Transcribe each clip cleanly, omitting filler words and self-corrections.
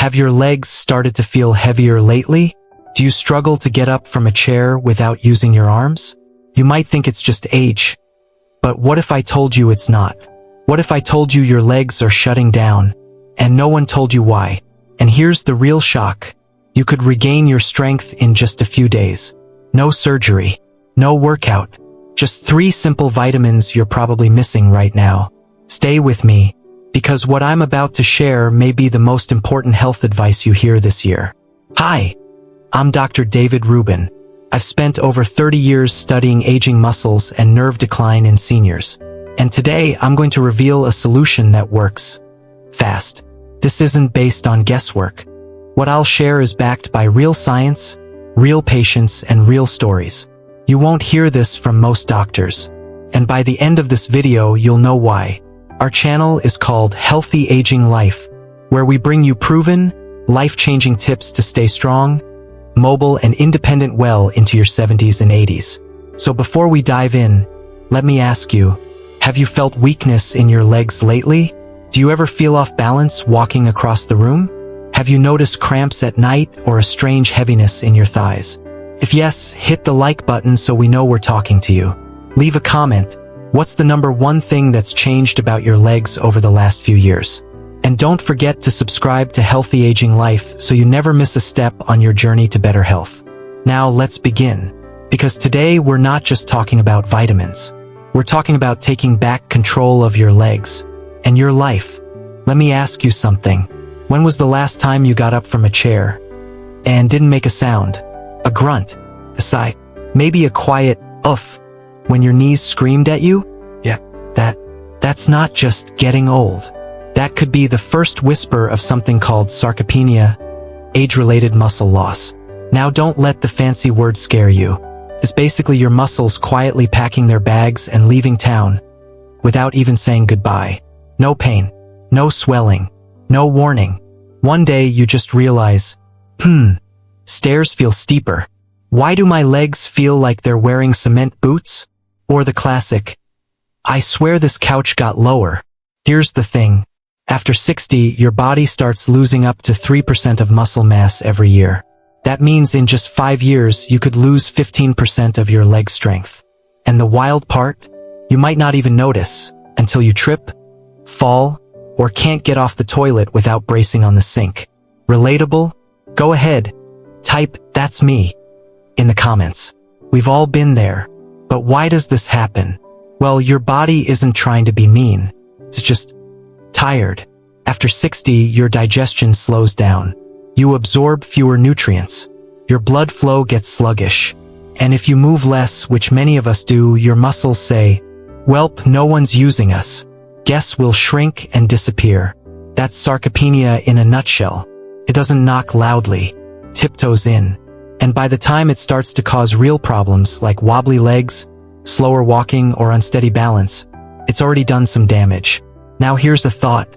Have your legs started to feel heavier lately? Do you struggle to get up from a chair without using your arms? You might think it's just age. But what if I told you it's not? What if I told you your legs are shutting down, and no one told you why? And here's the real shock. You could regain your strength in just a few days. No surgery, no workout, just 3 simple vitamins you're probably missing right now. Stay with me, because what I'm about to share may be the most important health advice you hear this year. Hi, I'm Dr. David Rubin. I've spent over 30 years studying aging muscles and nerve decline in seniors. And today I'm going to reveal a solution that works fast. This isn't based on guesswork. What I'll share is backed by real science, real patients, and real stories. You won't hear this from most doctors. And by the end of this video, you'll know why. Our channel is called Healthy Aging Life, where we bring you proven, life-changing tips to stay strong, mobile, and independent well into your 70s and 80s. So before we dive in, let me ask you, have you felt weakness in your legs lately? Do you ever feel off balance walking across the room? Have you noticed cramps at night or a strange heaviness in your thighs? If yes, hit the like button so we know we're talking to you. Leave a comment. What's the number one thing that's changed about your legs over the last few years? And don't forget to subscribe to Healthy Aging Life so you never miss a step on your journey to better health. Now let's begin. Because today we're not just talking about vitamins. We're talking about taking back control of your legs and your life. Let me ask you something. When was the last time you got up from a chair and didn't make a sound? A grunt, a sigh, maybe a quiet oof when your knees screamed at you? Yeah, that's not just getting old. That could be the first whisper of something called sarcopenia, age-related muscle loss. Now don't let the fancy word scare you. It's basically your muscles quietly packing their bags and leaving town without even saying goodbye. No pain, no swelling, no warning. One day you just realize, stairs feel steeper. Why do my legs feel like they're wearing cement boots? Or the classic, I swear this couch got lower. Here's the thing. After 60, your body starts losing up to 3% of muscle mass every year. That means in just 5 years, you could lose 15% of your leg strength. And the wild part? You might not even notice until you trip, fall, or can't get off the toilet without bracing on the sink. Relatable? Go ahead. Type, "That's me," in the comments. We've all been there. But why does this happen? Well, your body isn't trying to be mean. It's just tired. After 60, your digestion slows down. You absorb fewer nutrients. Your blood flow gets sluggish. And if you move less, which many of us do, your muscles say, "Welp, no one's using us. Guess we'll shrink and disappear." That's sarcopenia in a nutshell. It doesn't knock loudly, tiptoes in. And by the time it starts to cause real problems like wobbly legs, slower walking, or unsteady balance, it's already done some damage. Now here's a thought.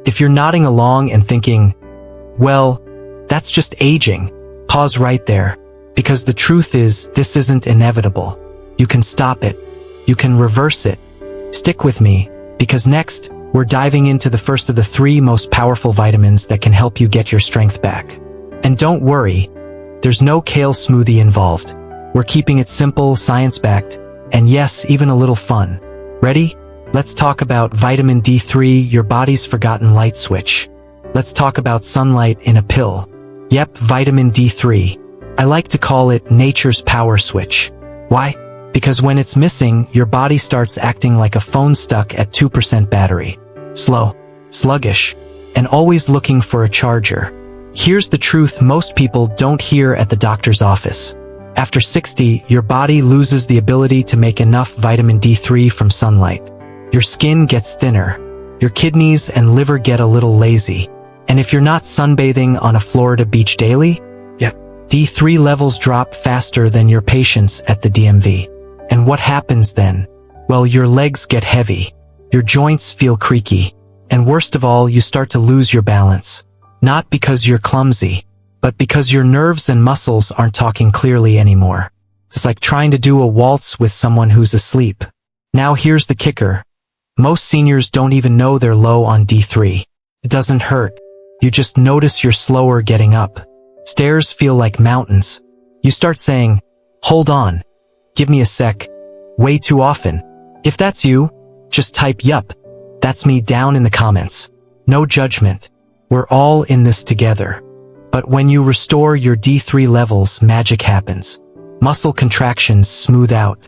If you're nodding along and thinking, well, that's just aging, pause right there. Because the truth is, this isn't inevitable. You can stop it. You can reverse it. Stick with me, because next, we're diving into the first of the 3 most powerful vitamins that can help you get your strength back. And don't worry, there's no kale smoothie involved. We're keeping it simple, science-backed, and yes, even a little fun. Ready? Let's talk about vitamin D3, your body's forgotten light switch. Let's talk about sunlight in a pill. Yep, vitamin D3. I like to call it nature's power switch. Why? Because when it's missing, your body starts acting like a phone stuck at 2% battery. Slow, sluggish, and always looking for a charger. Here's the truth most people don't hear at the doctor's office. After 60, your body loses the ability to make enough vitamin D3 from sunlight. Your skin gets thinner. Your kidneys and liver get a little lazy. And if you're not sunbathing on a Florida beach daily, D3 levels drop faster than your patients at the DMV. And what happens then? Well, your legs get heavy. Your joints feel creaky. And worst of all, you start to lose your balance. Not because you're clumsy, but because your nerves and muscles aren't talking clearly anymore. It's like trying to do a waltz with someone who's asleep. Now here's the kicker. Most seniors don't even know they're low on D3. It doesn't hurt. You just notice you're slower getting up. Stairs feel like mountains. You start saying, "Hold on. Give me a sec," way too often. If that's you, just type "Yup, that's me" down in the comments. No judgment. We're all in this together. But when you restore your D3 levels, magic happens. Muscle contractions smooth out.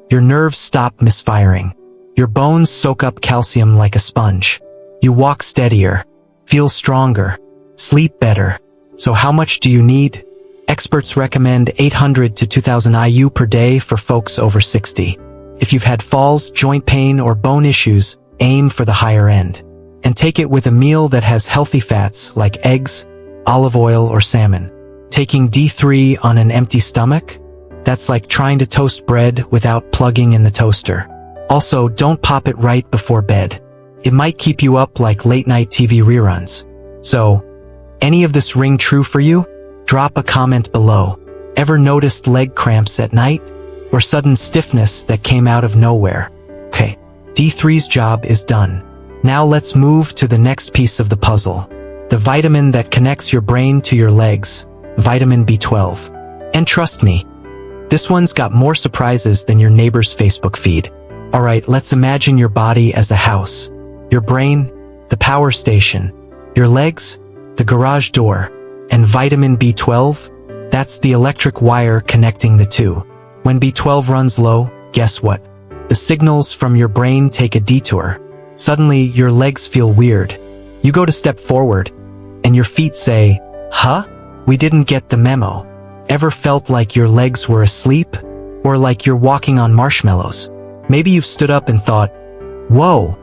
Your nerves stop misfiring. Your bones soak up calcium like a sponge. You walk steadier, feel stronger, sleep better. So how much do you need? Experts recommend 800 to 2000 IU per day for folks over 60. If you've had falls, joint pain, or bone issues, aim for the higher end. And take it with a meal that has healthy fats like eggs, olive oil, or salmon. Taking D3 on an empty stomach? That's like trying to toast bread without plugging in the toaster. Also, don't pop it right before bed. It might keep you up like late-night TV reruns. So, any of this ring true for you? Drop a comment below. Ever noticed leg cramps at night? Or sudden stiffness that came out of nowhere? Okay, D3's job is done. Now let's move to the next piece of the puzzle. The vitamin that connects your brain to your legs, vitamin B12. And trust me, this one's got more surprises than your neighbor's Facebook feed. Alright, let's imagine your body as a house. Your brain, the power station. Your legs, the garage door. And vitamin B12? That's the electric wire connecting the two. When B12 runs low, guess what? The signals from your brain take a detour. Suddenly, your legs feel weird. You go to step forward, and your feet say, "Huh? We didn't get the memo." Ever felt like your legs were asleep? Or like you're walking on marshmallows? Maybe you've stood up and thought, "Whoa,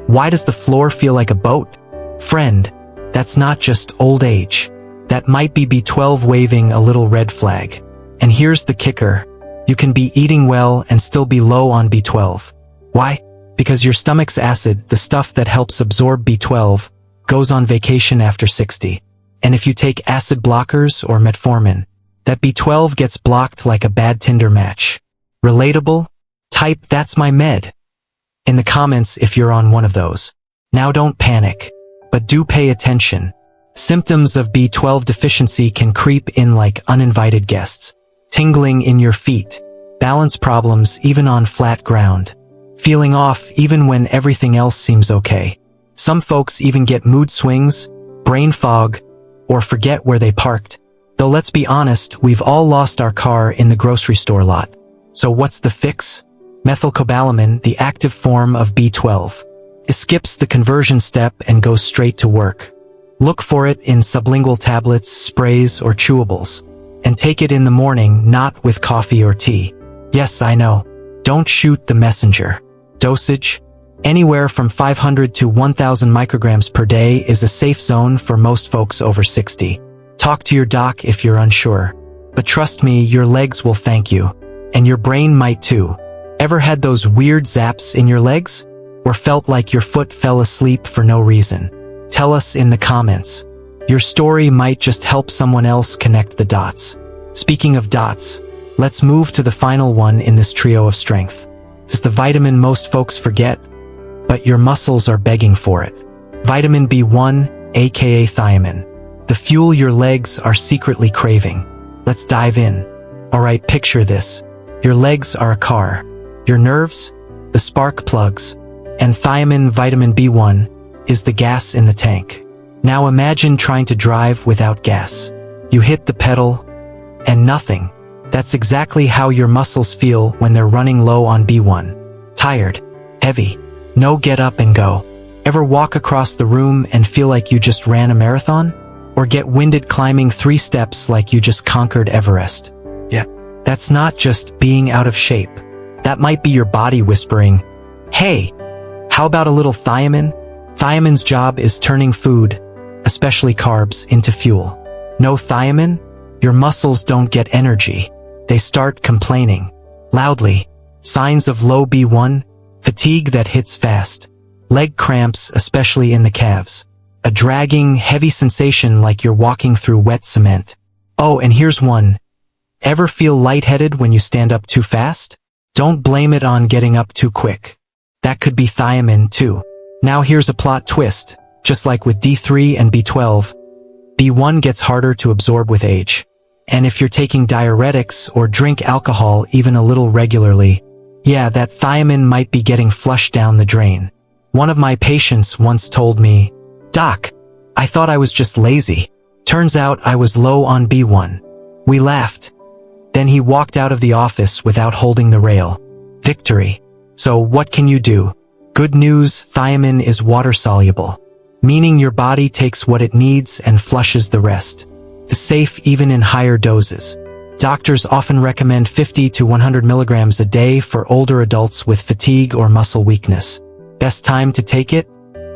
why does the floor feel like a boat?" Friend, that's not just old age. That might be B12 waving a little red flag. And here's the kicker. You can be eating well and still be low on B12. Why? Because your stomach's acid, the stuff that helps absorb B12, goes on vacation after 60. And if you take acid blockers or metformin, that B12 gets blocked like a bad Tinder match. Relatable? Type "That's my med" in the comments if you're on one of those. Now don't panic, but do pay attention. Symptoms of B12 deficiency can creep in like uninvited guests. Tingling in your feet, balance problems even on flat ground, feeling off even when everything else seems okay. Some folks even get mood swings, brain fog, or forget where they parked. Though let's be honest, we've all lost our car in the grocery store lot. So what's the fix? Methylcobalamin, the active form of B12. It skips the conversion step and goes straight to work. Look for it in sublingual tablets, sprays, or chewables. And take it in the morning, not with coffee or tea. Yes, I know. Don't shoot the messenger. Dosage? Anywhere from 500 to 1,000 micrograms per day is a safe zone for most folks over 60. Talk to your doc if you're unsure. But trust me, your legs will thank you. And your brain might too. Ever had those weird zaps in your legs? Or felt like your foot fell asleep for no reason? Tell us in the comments. Your story might just help someone else connect the dots. Speaking of dots, let's move to the final one in this trio of strength. It's the vitamin most folks forget, but your muscles are begging for it. Vitamin B1, aka thiamine. The fuel your legs are secretly craving. Let's dive in. Alright, picture this. Your legs are a car. Your nerves, the spark plugs. And thiamine, vitamin B1, is the gas in the tank. Now imagine trying to drive without gas. You hit the pedal, and nothing. That's exactly how your muscles feel when they're running low on B1. Tired, heavy, no get up and go. Ever walk across the room and feel like you just ran a marathon? Or get winded climbing 3 steps like you just conquered Everest? Yeah, that's not just being out of shape. That might be your body whispering, "Hey, how about a little thiamine?" Thiamine's job is turning food, especially carbs, into fuel. No thiamine? Your muscles don't get energy. They start complaining. Loudly. Signs of low B1? Fatigue that hits fast. Leg cramps, especially in the calves. A dragging, heavy sensation like you're walking through wet cement. Oh, and here's one. Ever feel lightheaded when you stand up too fast? Don't blame it on getting up too quick. That could be thiamine too. Now here's a plot twist. Just like with D3 and B12, B1 gets harder to absorb with age. And if you're taking diuretics or drink alcohol even a little regularly, yeah, that thiamine might be getting flushed down the drain. One of my patients once told me, "Doc, I thought I was just lazy. Turns out I was low on B1." We laughed. Then he walked out of the office without holding the rail. Victory. So what can you do? Good news, thiamine is water-soluble, meaning your body takes what it needs and flushes the rest. It's safe even in higher doses. Doctors often recommend 50 to 100 milligrams a day for older adults with fatigue or muscle weakness. Best time to take it?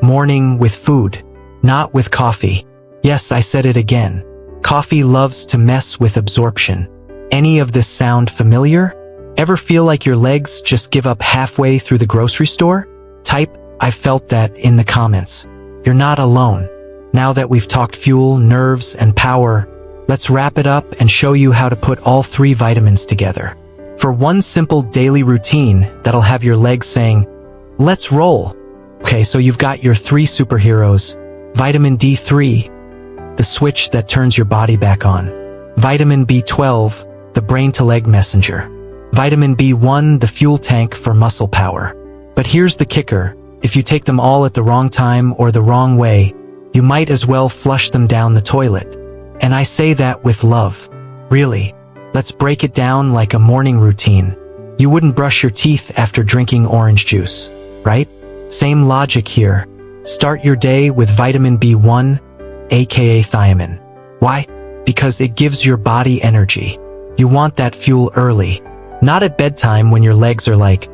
Morning with food, not with coffee. Yes, I said it again. Coffee loves to mess with absorption. Any of this sound familiar? Ever feel like your legs just give up halfway through the grocery store? Type, "I felt that" in the comments. You're not alone. Now that we've talked fuel, nerves, and power, let's wrap it up and show you how to put all 3 vitamins together. For one simple daily routine that'll have your legs saying, "Let's roll." Okay, so you've got your 3 superheroes. Vitamin D3, the switch that turns your body back on. Vitamin B12, the brain-to-leg messenger. Vitamin B1, the fuel tank for muscle power. But here's the kicker. If you take them all at the wrong time or the wrong way, you might as well flush them down the toilet. And I say that with love. Really. Let's break it down like a morning routine. You wouldn't brush your teeth after drinking orange juice, right? Same logic here. Start your day with vitamin B1, aka thiamine. Why? Because it gives your body energy. You want that fuel early. Not at bedtime when your legs are like,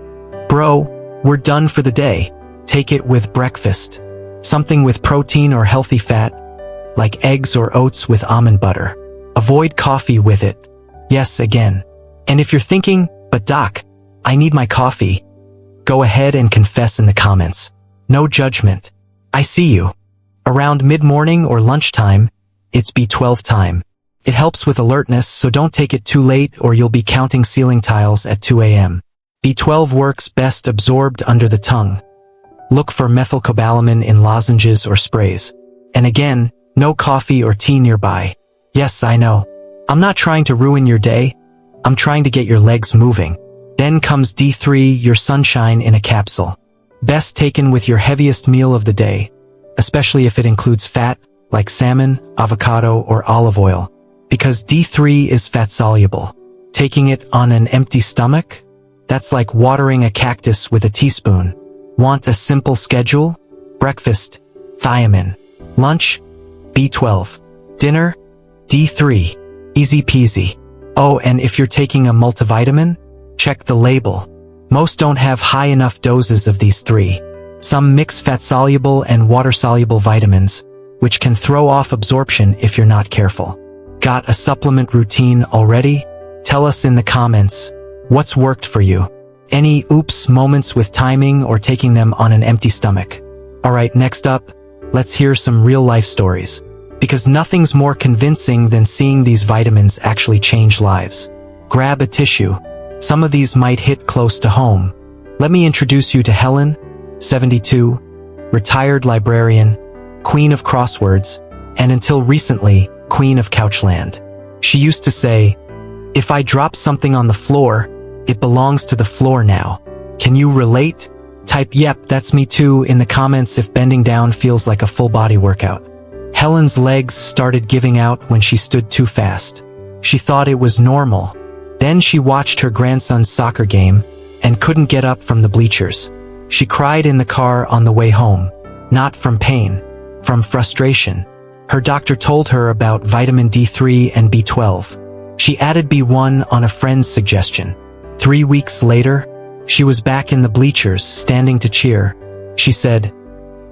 "Bro, we're done for the day." Take it with breakfast. Something with protein or healthy fat, like eggs or oats with almond butter. Avoid coffee with it. Yes, again. And if you're thinking, "But doc, I need my coffee," go ahead and confess in the comments. No judgment. I see you. Around mid-morning or lunchtime, it's B12 time. It helps with alertness, so don't take it too late or you'll be counting ceiling tiles at 2 a.m. B12 works best absorbed under the tongue. Look for methylcobalamin in lozenges or sprays. And again, no coffee or tea nearby. Yes, I know. I'm not trying to ruin your day. I'm trying to get your legs moving. Then comes D3, your sunshine in a capsule. Best taken with your heaviest meal of the day, especially if it includes fat, like salmon, avocado, or olive oil. Because D3 is fat-soluble. Taking it on an empty stomach? That's like watering a cactus with a teaspoon. Want a simple schedule? Breakfast, thiamine. Lunch, B12. Dinner, D3. Easy peasy. Oh, and if you're taking a multivitamin, check the label. Most don't have high enough doses of these 3. Some mix fat-soluble and water-soluble vitamins, which can throw off absorption if you're not careful. Got a supplement routine already? Tell us in the comments. What's worked for you? Any oops moments with timing or taking them on an empty stomach? Alright, next up, let's hear some real-life stories. Because nothing's more convincing than seeing these vitamins actually change lives. Grab a tissue. Some of these might hit close to home. Let me introduce you to Helen, 72, retired librarian, queen of crosswords, and until recently, queen of Couchland. She used to say, "If I drop something on the floor, it belongs to the floor now." Can you relate? Type "Yep, that's me too" in the comments if bending down feels like a full body workout. Helen's legs started giving out when she stood too fast. She thought it was normal. Then she watched her grandson's soccer game and couldn't get up from the bleachers. She cried in the car on the way home, not from pain, from frustration. Her doctor told her about vitamin D3 and B12. She added B1 on a friend's suggestion. 3 weeks later, she was back in the bleachers, standing to cheer. She said,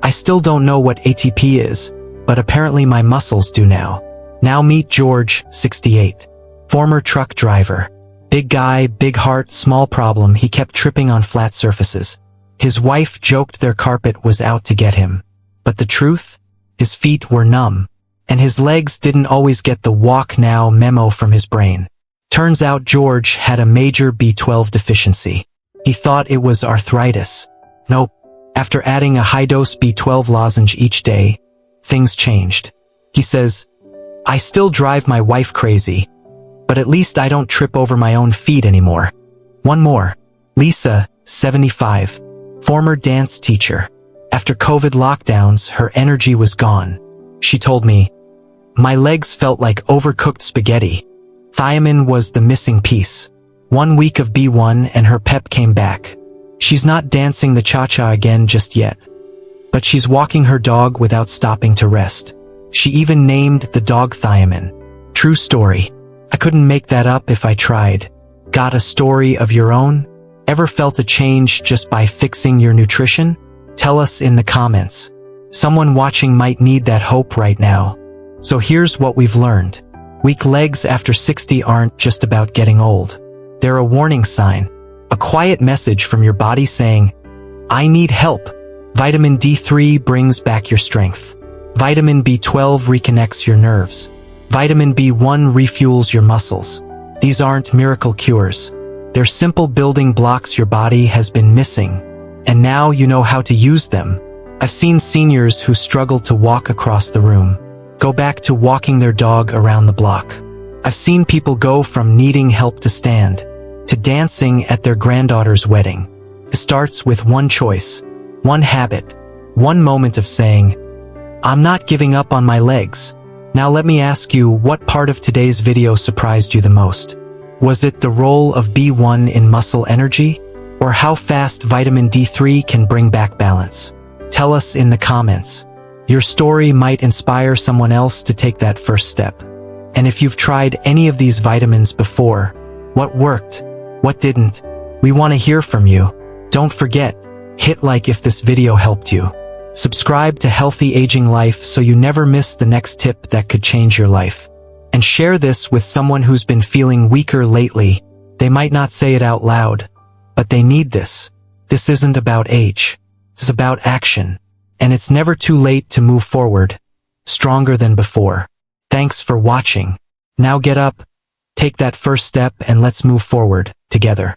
"I still don't know what ATP is, but apparently my muscles do now." Now meet George, 68. Former truck driver. Big guy, big heart, small problem, he kept tripping on flat surfaces. His wife joked their carpet was out to get him. But the truth? His feet were numb. And his legs didn't always get the walk now memo from his brain. Turns out George had a major B12 deficiency. He thought it was arthritis. Nope. After adding a high-dose B12 lozenge each day, things changed. He says, I still drive my wife crazy, but at least I don't trip over my own feet anymore. One more. Lisa, 75, former dance teacher. After COVID lockdowns, her energy was gone. She told me, "My legs felt like overcooked spaghetti. Thiamine was the missing piece. 1 week of B1 and her pep came back. She's not dancing the cha-cha again just yet, but she's walking her dog without stopping to rest. She even named the dog Thiamine. True story. I couldn't make that up if I tried. Got a story of your own? Ever felt a change just by fixing your nutrition? Tell us in the comments. Someone watching might need that hope right now. So here's what we've learned. Weak legs after 60 aren't just about getting old. They're a warning sign, a quiet message from your body saying, I need help. Vitamin D3 brings back your strength. Vitamin B12 reconnects your nerves. Vitamin B1 refuels your muscles. These aren't miracle cures. They're simple building blocks your body has been missing, and now you know how to use them. I've seen seniors who struggle to walk across the room go back to walking their dog around the block. I've seen people go from needing help to stand to dancing at their granddaughter's wedding. It starts with one choice, one habit, one moment of saying, I'm not giving up on my legs. Now let me ask you, what part of today's video surprised you the most? Was it the role of B1 in muscle energy? Or how fast vitamin D3 can bring back balance? Tell us in the comments. Your story might inspire someone else to take that first step. And if you've tried any of these vitamins before, what worked? What didn't? We want to hear from you. Don't forget, hit like if this video helped you. Subscribe to Healthy Aging Life so you never miss the next tip that could change your life. And share this with someone who's been feeling weaker lately. They might not say it out loud, but they need this. This isn't about age. It's about action. And it's never too late to move forward, stronger than before. Thanks for watching. Now get up, take that first step, and let's move forward together.